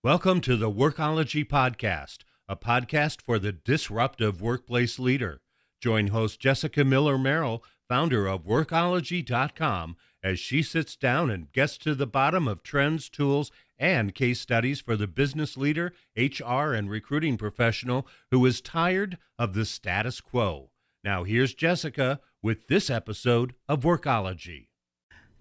Welcome to the Workology Podcast, a podcast for the disruptive workplace leader. Join host Jessica Miller-Merrell, founder of Workology.com, as she sits down and gets to the bottom of trends, tools, and case studies for the business leader, HR, and recruiting professional who is tired of the status quo. Now here's Jessica with this episode of Workology.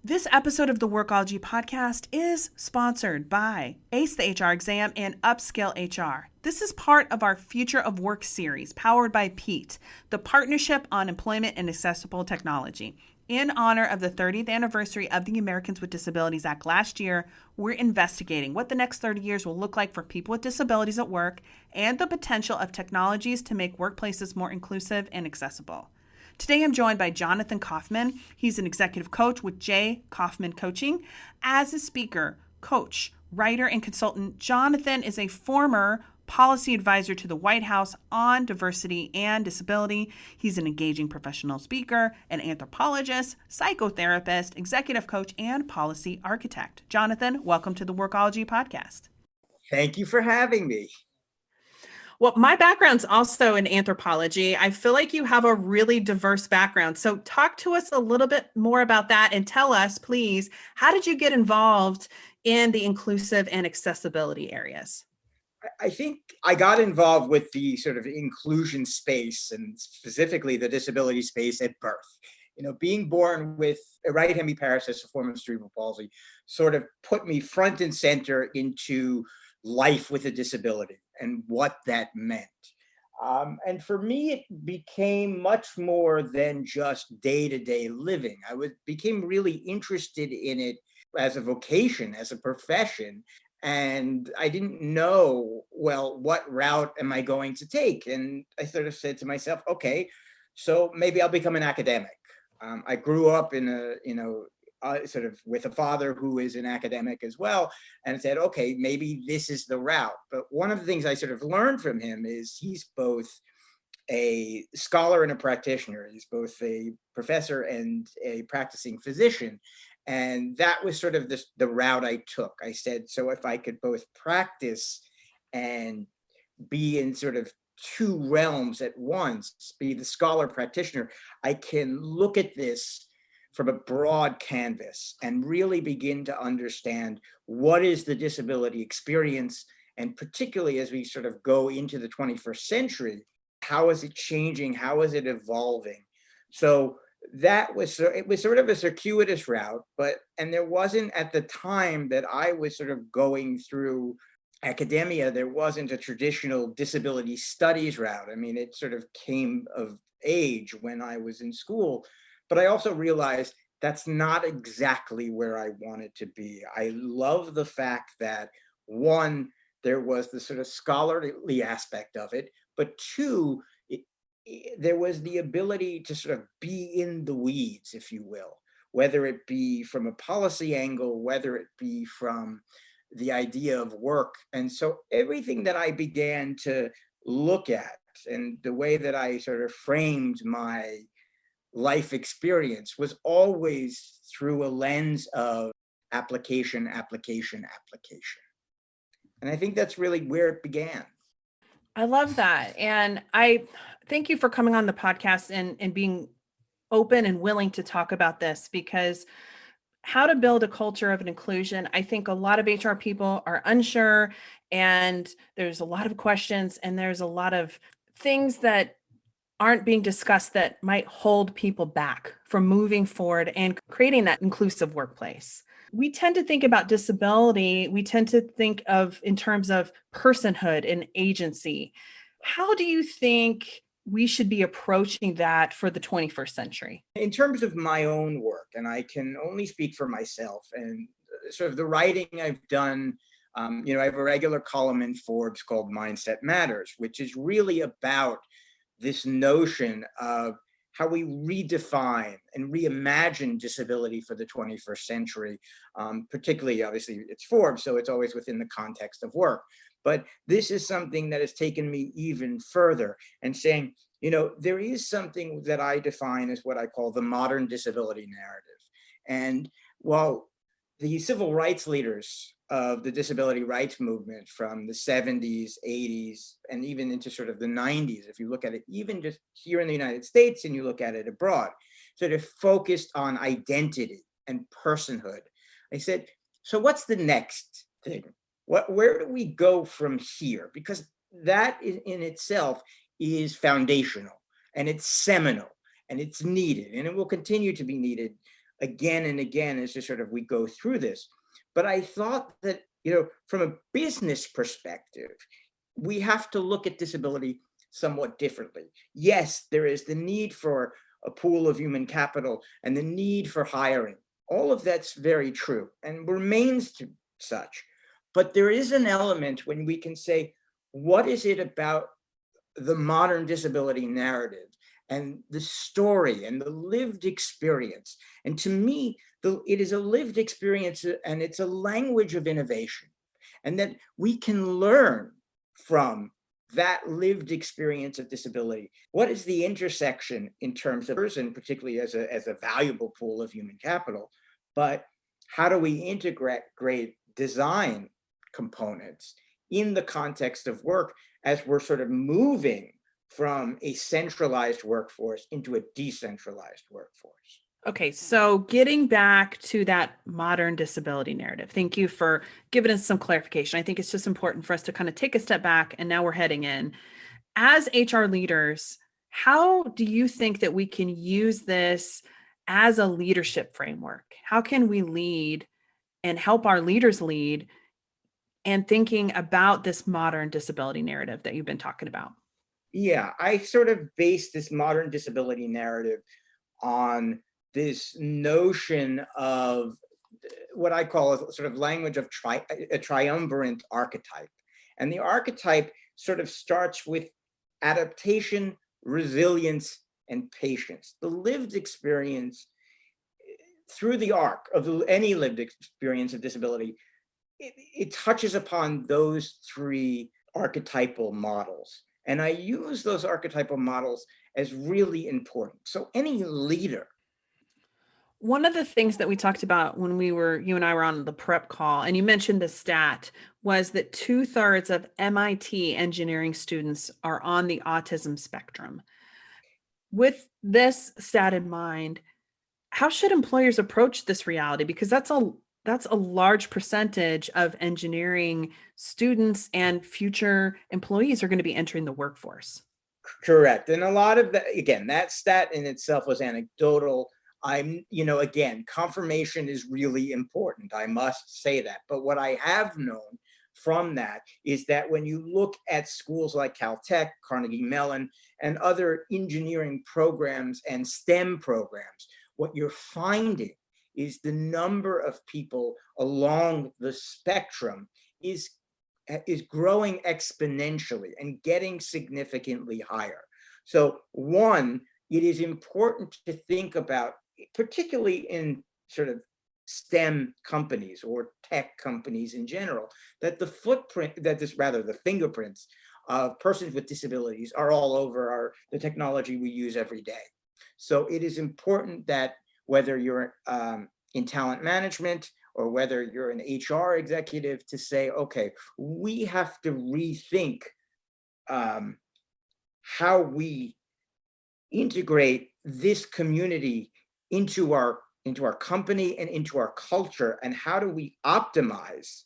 This episode of the Workology Podcast is sponsored by Ace the HR Exam and Upskill HR. This is part of our Future of Work series, powered by PETE, the Partnership on Employment and Accessible Technology. In honor of the 30th anniversary of the Americans with Disabilities Act last year, we're investigating what the next 30 years will look like for people with disabilities at work and the potential of technologies to make workplaces more inclusive and accessible. Today, I'm joined by Jonathan Kaufman. He's an executive coach with J Kaufman Coaching. As a speaker, coach, writer, and consultant, Jonathan is a former policy advisor to the White House on diversity and disability. He's an engaging professional speaker, an anthropologist, psychotherapist, executive coach, and policy architect. Jonathan, welcome to the Workology Podcast. Thank you for having me. Well, my background's also in anthropology. I feel like you have a really diverse background. So talk to us a little bit more about that and tell us, please, how did you get involved in the inclusive and accessibility areas? I think I got involved with the sort of inclusion space and specifically the disability space at birth. You know, being born with a right hemiparesis, a form of cerebral palsy, sort of put me front and center into life with a disability and what that meant. And for me, it became much more than just day-to-day living. became really interested in it as a vocation, as a profession. And I didn't know, well, what route am I going to take? And I sort of said to myself, okay, so maybe I'll become an academic. I grew up in sort of with a father who is an academic as well, and said, okay, maybe this is the route. But one of the things I sort of learned from him is he's both a scholar and a practitioner. He's both a professor and a practicing physician. And that was sort of the route I took. I said, so if I could both practice and be in sort of two realms at once, be the scholar practitioner, I can look at this from a broad canvas and really begin to understand what is the disability experience, and particularly as we sort of go into the 21st century, how is it changing? How is it evolving? So it was sort of a circuitous route, and there wasn't at the time that I was sort of going through academia, there wasn't a traditional disability studies route. I mean, it sort of came of age when I was in school. But I also realized that's not exactly where I wanted to be. I love the fact that, one, there was the sort of scholarly aspect of it, but two, there was the ability to sort of be in the weeds, if you will, whether it be from a policy angle, whether it be from the idea of work. And so everything that I began to look at and the way that I sort of framed my life experience was always through a lens of application. And I think that's really where it began. I love that. And I thank you for coming on the podcast and being open and willing to talk about this, because how to build a culture of an inclusion, I think a lot of HR people are unsure, and there's a lot of questions and there's a lot of things that aren't being discussed that might hold people back from moving forward and creating that inclusive workplace. We tend to think about disability, we tend to think of in terms of personhood and agency. How do you think we should be approaching that for the 21st century? In terms of my own work, and I can only speak for myself and sort of the writing I've done, I have a regular column in Forbes called Mindset Matters, which is really about this notion of how we redefine and reimagine disability for the 21st century, particularly, obviously, it's Forbes, so it's always within the context of work. But this is something that has taken me even further and saying, there is something that I define as what I call the modern disability narrative. And while the civil rights leaders of the disability rights movement from the 70s, 80s, and even into sort of the 90s, if you look at it even just here in the United States and you look at it abroad, sort of focused on identity and personhood. I said, so what's the next thing? Where do we go from here? Because that in itself is foundational, and it's seminal, and it's needed, and it will continue to be needed again and again as just sort of we go through this. But I thought that, from a business perspective, we have to look at disability somewhat differently. Yes, there is the need for a pool of human capital and the need for hiring. All of that's very true and remains to such. But there is an element when we can say, what is it about the modern disability narrative and the story and the lived experience? And to me, it is a lived experience, and it's a language of innovation, and that we can learn from that lived experience of disability. What is the intersection in terms of person, particularly as a valuable pool of human capital, but how do we integrate great design components in the context of work as we're sort of moving from a centralized workforce into a decentralized workforce? Okay, so getting back to that modern disability narrative, thank you for giving us some clarification. I think it's just important for us to kind of take a step back, and now we're heading in. As HR leaders, how do you think that we can use this as a leadership framework? How can we lead and help our leaders lead and thinking about this modern disability narrative that you've been talking about? Yeah, I sort of base this modern disability narrative on this notion of what I call a sort of language of a triumvirate archetype. And the archetype sort of starts with adaptation, resilience, and patience. The lived experience through the arc of any lived experience of disability, it touches upon those three archetypal models. And I use those archetypal models as really important. So any leader. One of the things that we talked about when you and I were on the prep call, and you mentioned the stat, was that 2/3 of MIT engineering students are on the autism spectrum. With this stat in mind, how should employers approach this reality? Because that's a large percentage of engineering students and future employees are going to be entering the workforce. Correct. And a lot of that, again, that stat in itself was anecdotal. Again, confirmation is really important. I must say that. But what I have known from that is that when you look at schools like Caltech, Carnegie Mellon, and other engineering programs and STEM programs, what you're finding is the number of people along the spectrum is growing exponentially and getting significantly higher. So one, it is important to think about, particularly in sort of STEM companies or tech companies in general, that the fingerprints of persons with disabilities are all over the technology we use every day. So it is important that whether you're in talent management or whether you're an HR executive, to say, okay, we have to rethink how we integrate this community into our company and into our culture, and how do we optimize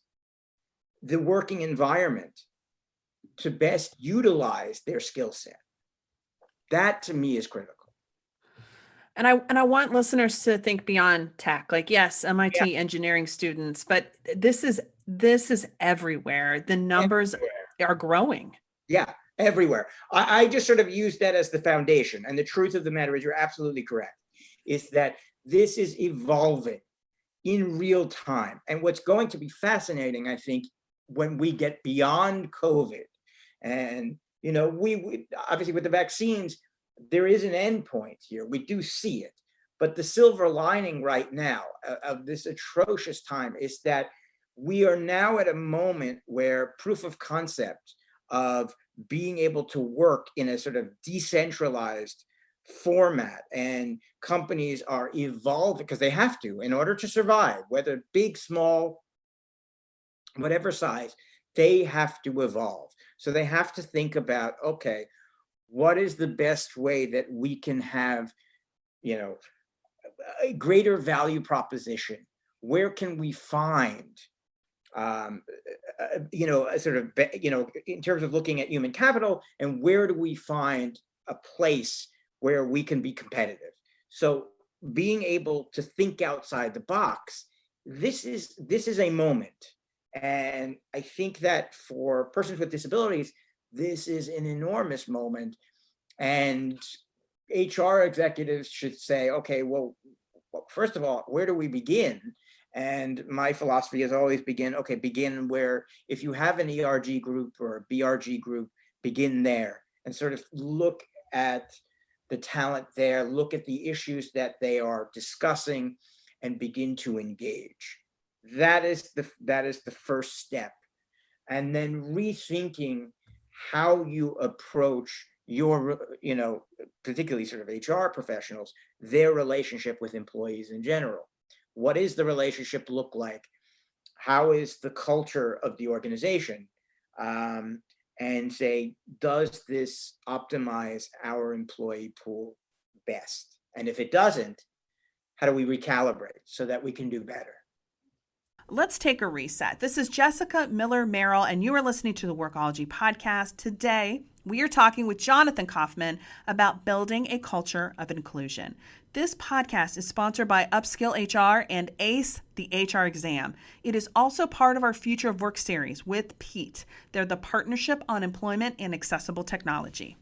the working environment to best utilize their skill set. That to me is critical. And I want listeners to think beyond tech. Like, yes, MIT engineering students, but this is everywhere. The numbers are growing. Yeah, everywhere. I just sort of use that as the foundation. And the truth of the matter is, you're absolutely correct, is that this is evolving in real time. And what's going to be fascinating, I think, when we get beyond COVID, and we obviously with the vaccines, there is an end point here. We do see it. But the silver lining right now of this atrocious time is that we are now at a moment where proof of concept of being able to work in a sort of decentralized format, and companies are evolving because they have to in order to survive, whether big, small, whatever size, they have to evolve. So they have to think about, okay, what is the best way that we can have, you know, a greater value proposition? Where can we find, a sort of, in terms of looking at human capital, and where do we find a place where we can be competitive? So being able to think outside the box, this is a moment. And I think that for persons with disabilities, this is an enormous moment. And HR executives should say, okay, well, first of all, where do we begin? And my philosophy has always begin where, if you have an ERG group or a BRG group, begin there and sort of look at the talent there, look at the issues that they are discussing, and begin to engage. That is the first step. And then rethinking how you approach your, particularly sort of HR professionals, their relationship with employees in general. What is the relationship look like? How is the culture of the organization? And say, does this optimize our employee pool best? And if it doesn't, how do we recalibrate so that we can do better? Let's take a reset. This is Jessica Miller-Merrell, and you are listening to the Workology podcast. Today, we are talking with Jonathan Kaufman about building a culture of inclusion. This podcast is sponsored by Upskill HR and ACE, the HR exam. It is also part of our Future of Work series with Pete. They're the Partnership on Employment and Accessible Technology.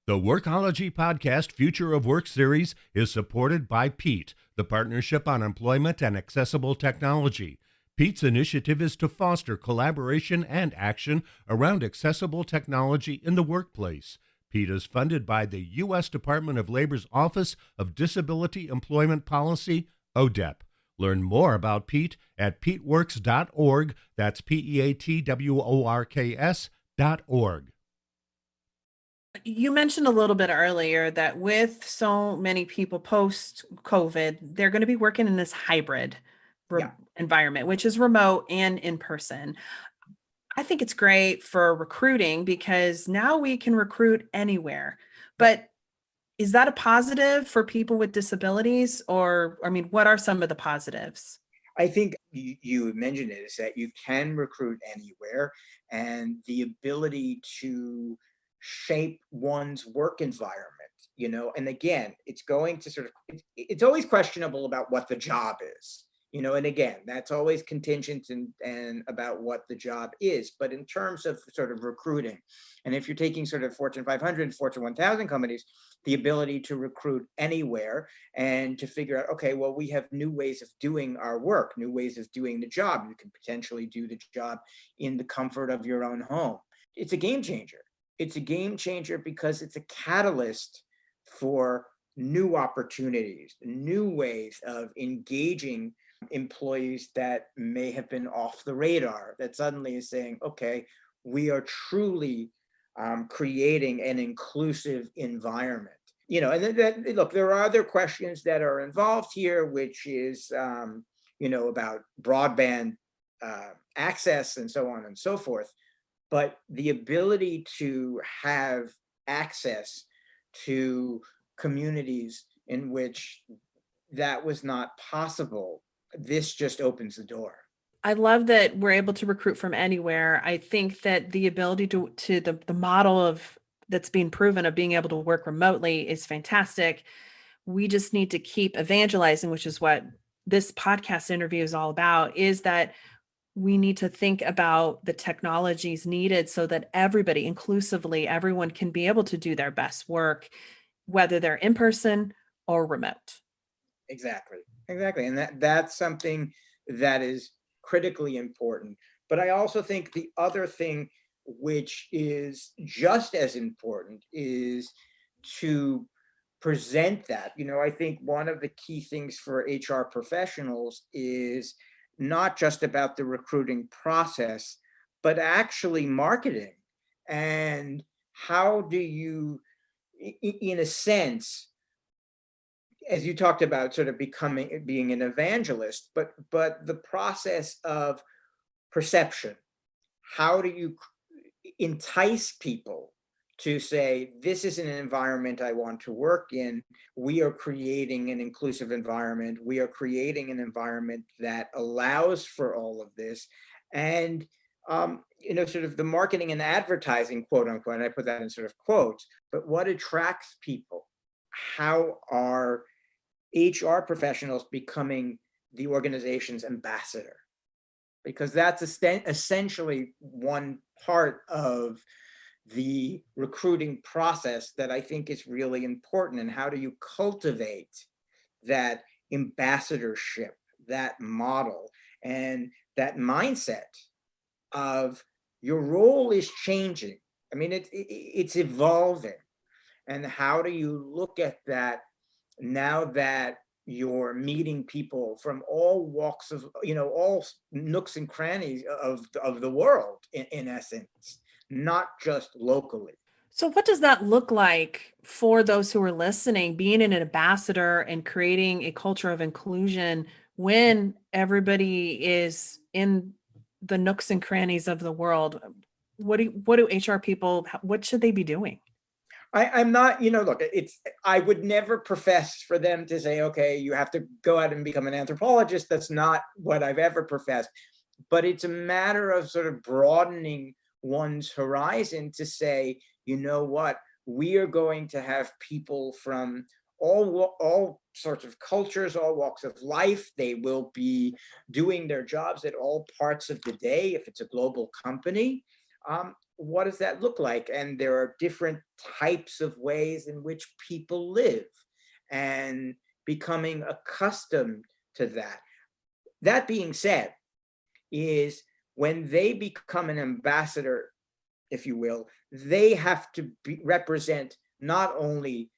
The Workology Podcast Future of Work series is supported by Pete, the Partnership on Employment and Accessible Technology. Pete's initiative is to foster collaboration and action around accessible technology in the workplace. Pete is funded by the U.S. Department of Labor's Office of Disability Employment Policy, ODEP. Learn more about Pete at peteworks.org. That's PEATWORKS.org. You mentioned a little bit earlier that with so many people post-COVID, they're going to be working in this hybrid environment, which is remote and in person. I think it's great for recruiting because now we can recruit anywhere. But is that a positive for people with disabilities? Or, what are some of the positives? I think you mentioned it, is that you can recruit anywhere, and the ability to shape one's work environment, and again, it's going to it's always questionable about what the job is, and again, that's always contingent and about what the job is. But in terms of sort of recruiting, and if you're taking sort of Fortune 500, Fortune 1000 companies, the ability to recruit anywhere and to figure out, okay, well, we have new ways of doing our work, new ways of doing the job. You can potentially do the job in the comfort of your own home. It's a game changer. It's a game changer because it's a catalyst for new opportunities, new ways of engaging employees that may have been off the radar, that suddenly is saying, okay, we are truly creating an inclusive environment. And then look, there are other questions that are involved here, which is, about broadband access and so on and so forth. But the ability to have access to communities in which that was not possible, this just opens the door. I love that we're able to recruit from anywhere. I think that the ability to the model of that's being proven of being able to work remotely is fantastic. We just need to keep evangelizing, which is what this podcast interview is all about, is that we need to think about the technologies needed so that everybody, inclusively, everyone can be able to do their best work, whether they're in person or remote. Exactly. And that's something that is critically important. But I also think the other thing, which is just as important, is to present that. I think one of the key things for HR professionals is not just about the recruiting process, but actually marketing. And how do you, in a sense, as you talked about, sort of being an evangelist, but the process of perception. How do you entice people to say, this is an environment I want to work in? We are creating an inclusive environment. We are creating an environment that allows for all of this. And, sort of the marketing and advertising, quote unquote, and I put that in sort of quotes, but what attracts people? How are HR professionals becoming the organization's ambassador? Because that's essentially one part of the recruiting process that I think is really important. And how do you cultivate that ambassadorship, that model, and that mindset of your role is changing? I mean, it's evolving. And how do you look at that now that you're meeting people from all walks of, all nooks and crannies of the world, in essence, not just locally? So, what does that look like for those who are listening, being an ambassador and creating a culture of inclusion when everybody is in the nooks and crannies of the world? What do HR people, what should they be doing? I'm not, look, I would never profess for them to say, okay, you have to go out and become an anthropologist. That's not what I've ever professed. But it's a matter of sort of broadening one's horizon to say, you know what, we are going to have people from all sorts of cultures, all walks of life. They will be doing their jobs at all parts of the day if it's a global company. What does that look like? And there are different types of ways in which people live, and becoming accustomed to that. That being said, is when they become an ambassador, if you will, they have to represent not only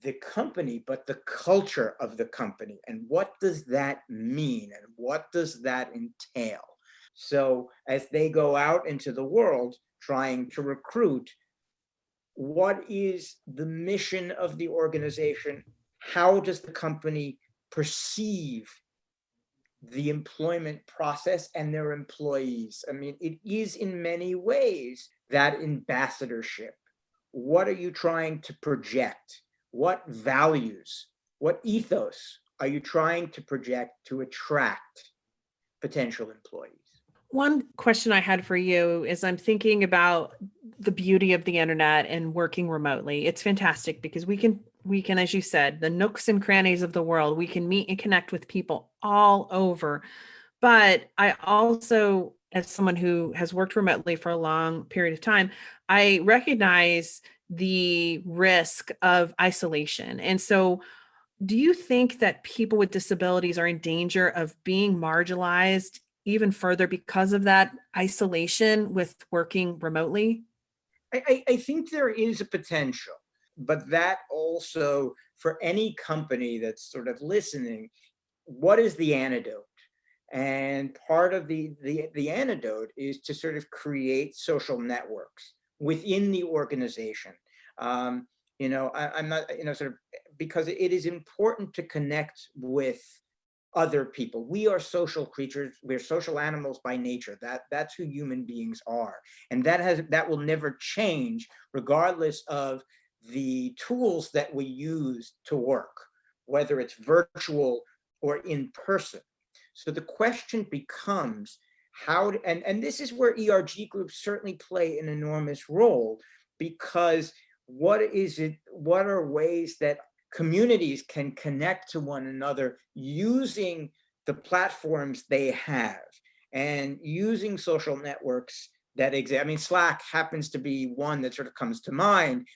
the company, but the culture of the company. And what does that mean? And what does that entail? So as they go out into the world trying to recruit, what is the mission of the organization? How does the company perceive the employment process and their employees? I mean, it is in many ways that ambassadorship. What are you trying to project? What values, what ethos are you trying to project to attract potential employees? One question I had for you is, I'm thinking about the beauty of the internet and working remotely. It's fantastic because we can, as you said, the nooks and crannies of the world, we can meet and connect with people all over. But I also, as someone who has worked remotely for a long period of time, I recognize the risk of isolation. And so, do you think that people with disabilities are in danger of being marginalized even further because of that isolation with working remotely? I think there is a potential, but that also, for any company that's sort of listening, what is the antidote? And part of the antidote is to sort of create social networks within the organization. I'm not, sort of, because it is important to connect with other people. We are social creatures. We're social animals by nature. That's who human beings are. And that will never change regardless of the tools that we use to work, whether it's virtual or in person. So the question becomes and this is where ERG groups certainly play an enormous role, because what are ways that communities can connect to one another using the platforms they have and using social networks that exist. I mean, Slack happens to be one that sort of comes to mind.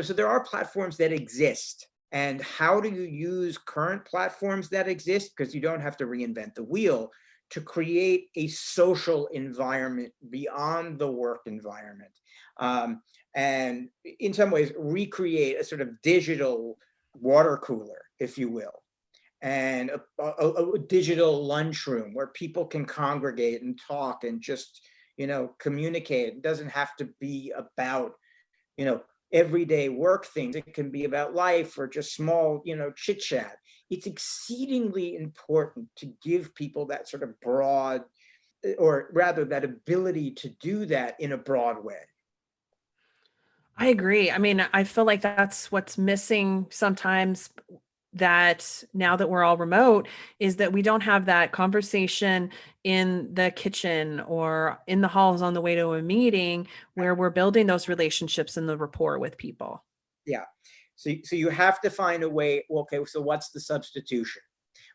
So there are platforms that exist. And how do you use current platforms that exist, because you don't have to reinvent the wheel, to create a social environment beyond the work environment, and in some ways recreate a sort of digital water cooler, if you will, and a digital lunchroom where people can congregate and talk and just, communicate. It doesn't have to be about, everyday work things. It can be about life or just small, chit chat. It's exceedingly important to give people that sort of broad or rather that ability to do that in a broad way. I agree. I mean, I feel like that's what's missing sometimes, that now that we're all remote, is that we don't have that conversation in the kitchen or in the halls on the way to a meeting where we're building those relationships and the rapport with people. Yeah. So you have to find a way. Okay, so what's the substitution?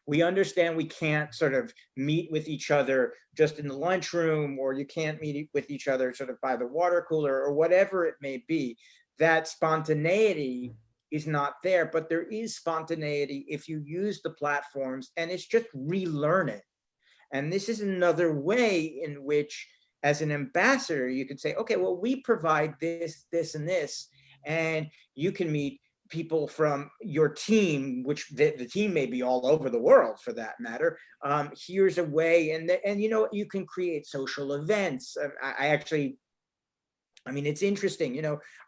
We understand we can't sort of meet with each other just in the lunchroom, or you can't meet with each other sort of by the water cooler or whatever it may be. That spontaneity is not there, but there is spontaneity if you use the platforms, and it's just relearning. And this is another way in which, as an ambassador, you can say, okay, well, we provide this, this, and this, and you can meet people from your team, which the team may be all over the world for that matter. Here's a way, and you can create social events. I mean, it's interesting.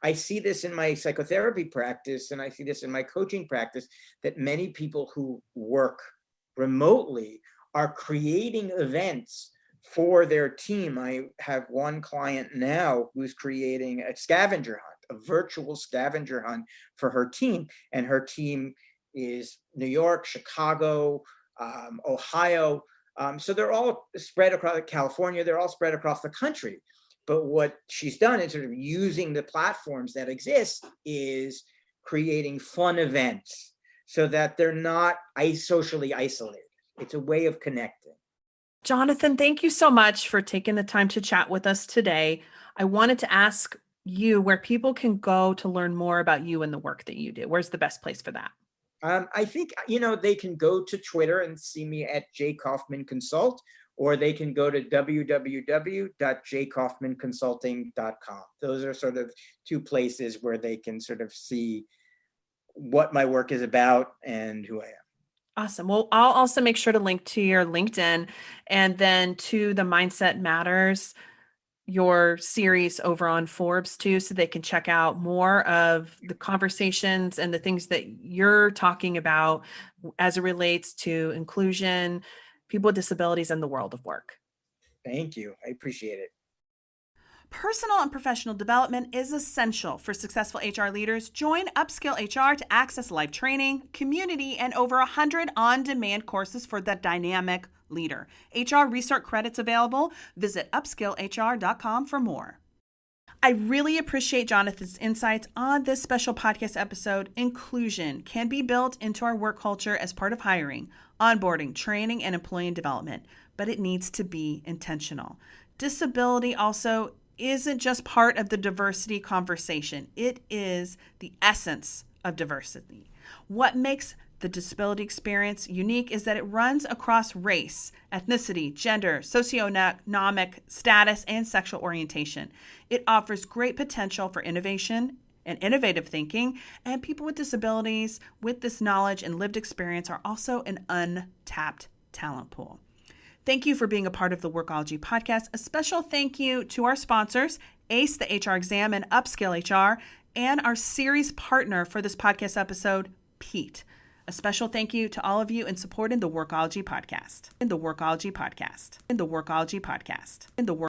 I see this in my psychotherapy practice, and I see this in my coaching practice, that many people who work remotely are creating events for their team. I have one client now who's creating a scavenger hunt, a virtual scavenger hunt for her team. And her team is New York, Chicago, Ohio. So they're all spread across California. They're all spread across the country. But what she's done is sort of using the platforms that exist is creating fun events so that they're not socially isolated. It's a way of connecting. Jonathan, thank you so much for taking the time to chat with us today. I wanted to ask you where people can go to learn more about you and the work that you do. Where's the best place for that? I think, they can go to Twitter and see me at J Kaufman Consult, or they can go to www.jkaufmanconsulting.com. Those are sort of two places where they can sort of see what my work is about and who I am. Awesome. Well, I'll also make sure to link to your LinkedIn and then to the Mindset Matters, your series over on Forbes too, so they can check out more of the conversations and the things that you're talking about as it relates to inclusion, people with disabilities, and the world of work. Thank you. I appreciate it. Personal and professional development is essential for successful HR leaders. Join Upskill HR to access live training, community, and over 100 on-demand courses for the dynamic leader. HR Research credits available. Visit upskillhr.com for more. I really appreciate Jonathan's insights on this special podcast episode. Inclusion can be built into our work culture as part of hiring, onboarding, training, and employee development, but it needs to be intentional. Disability also isn't just part of the diversity conversation. It is the essence of diversity. What makes the disability experience unique is that it runs across race, ethnicity, gender, socioeconomic status, and sexual orientation. It offers great potential for innovation and innovative thinking, and people with disabilities with this knowledge and lived experience are also an untapped talent pool. Thank you for being a part of the Workology podcast. A special thank you to our sponsors, ACE, the HR Exam, and Upskill HR, and our series partner for this podcast episode, Pete. A special thank you to all of you in supporting the Workology podcast.